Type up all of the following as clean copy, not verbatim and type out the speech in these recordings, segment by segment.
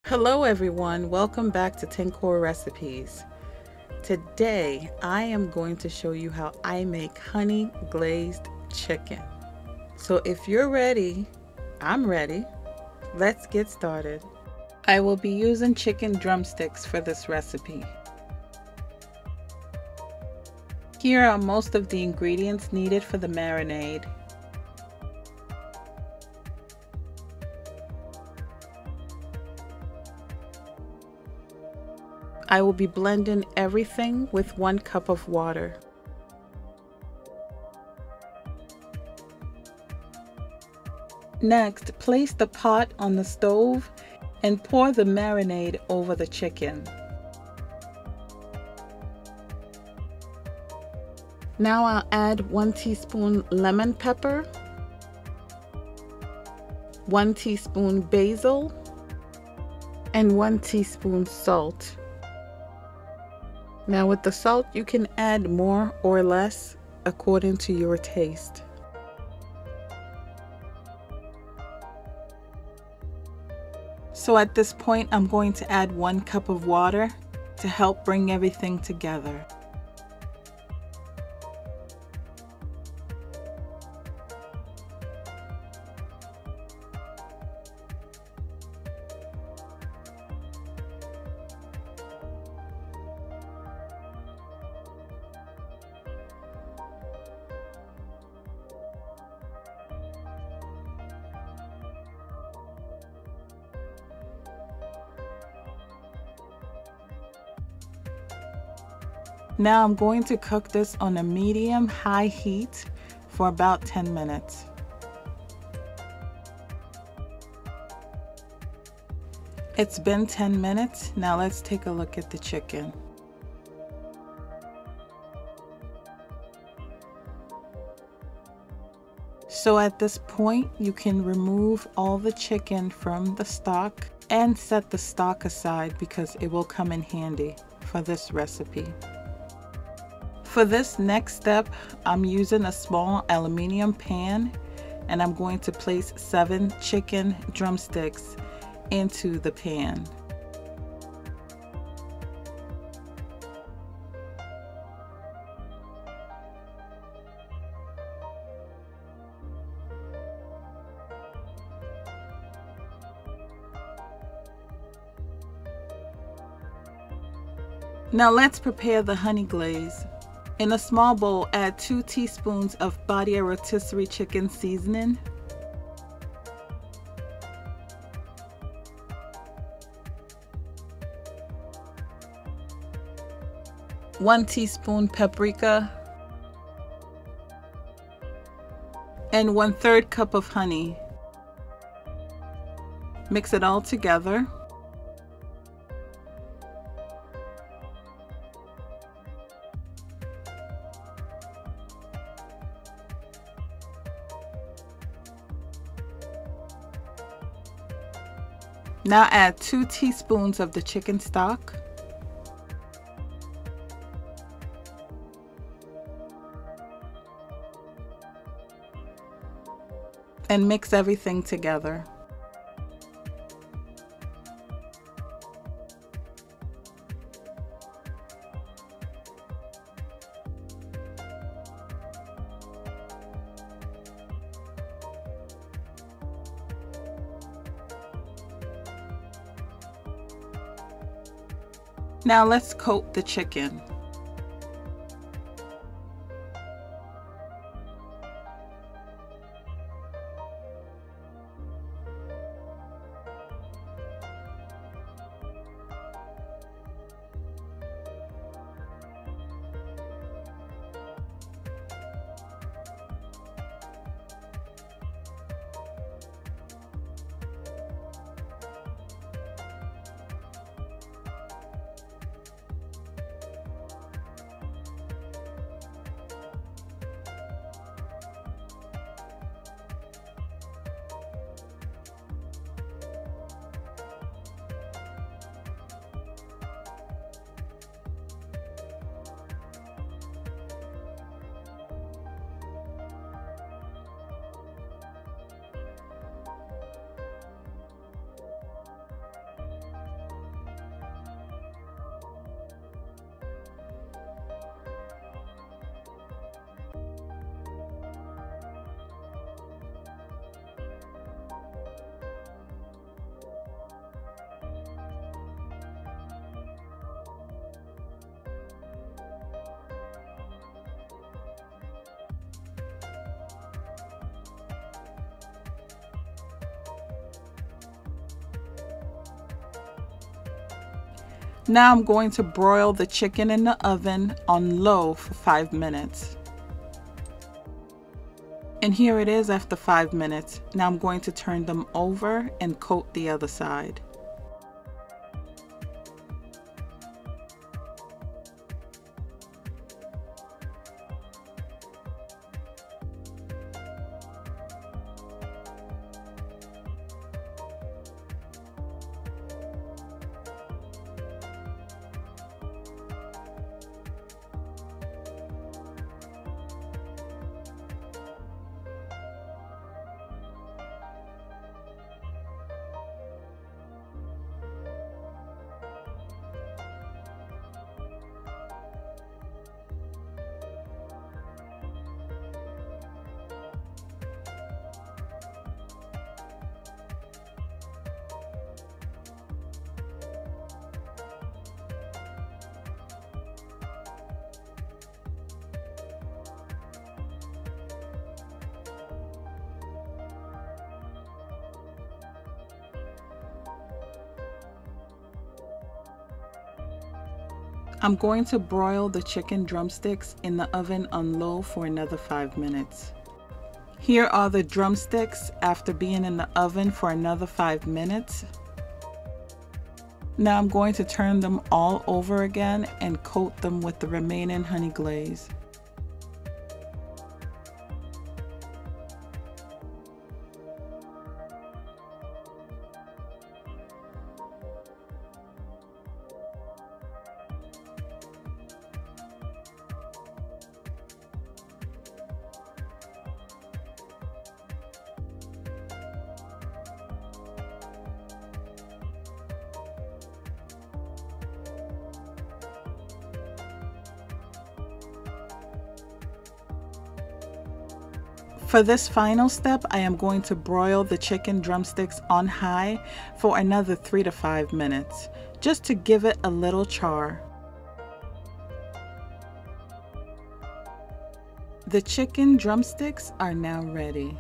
Hello everyone, welcome back to Tencor recipes. Today I am going to show you how I make honey glazed chicken. So if you're ready, I'm ready. Let's get started. I will be using chicken drumsticks for this recipe. Here are most of the ingredients needed for the marinade. I will be blending everything with 1 cup of water. Next, place the pot on the stove and pour the marinade over the chicken. Now I'll add 1 teaspoon lemon pepper, 1 teaspoon basil, and 1 teaspoon salt. Now with the salt, you can add more or less according to your taste. So at this point, I'm going to add 1 cup of water to help bring everything together. Now I'm going to cook this on a medium-high heat for about 10 minutes. It's been 10 minutes. Now let's take a look at the chicken. So at this point, you can remove all the chicken from the stock and set the stock aside because it will come in handy for this recipe. For this next step, I'm using a small aluminum pan and I'm going to place 7 chicken drumsticks into the pan. Now let's prepare the honey glaze. In a small bowl, add 2 teaspoons of Badia rotisserie chicken seasoning, 1 teaspoon paprika, and 1/3 cup of honey. Mix it all together. Now add 2 teaspoons of the chicken stock, and mix everything together. Now let's coat the chicken. Now I'm going to broil the chicken in the oven on low for 5 minutes. And here it is after 5 minutes. Now I'm going to turn them over and coat the other side. I'm going to broil the chicken drumsticks in the oven on low for another 5 minutes. Here are the drumsticks after being in the oven for another 5 minutes. Now I'm going to turn them all over again and coat them with the remaining honey glaze. For this final step, I am going to broil the chicken drumsticks on high for another 3 to 5 minutes, just to give it a little char. The chicken drumsticks are now ready.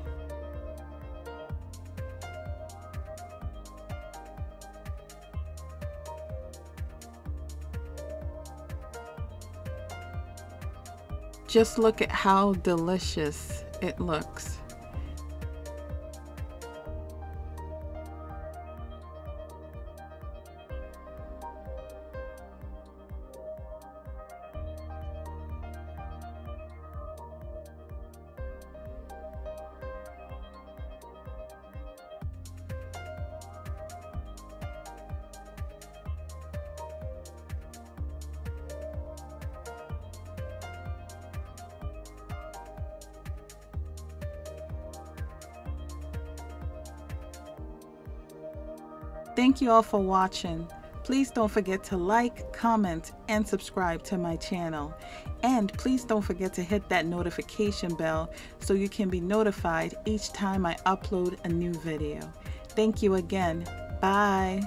Just look at how delicious it looks. Thank you all for watching. Please don't forget to like, comment, and subscribe to my channel. And please don't forget to hit that notification bell so you can be notified each time I upload a new video. Thank you again. Bye.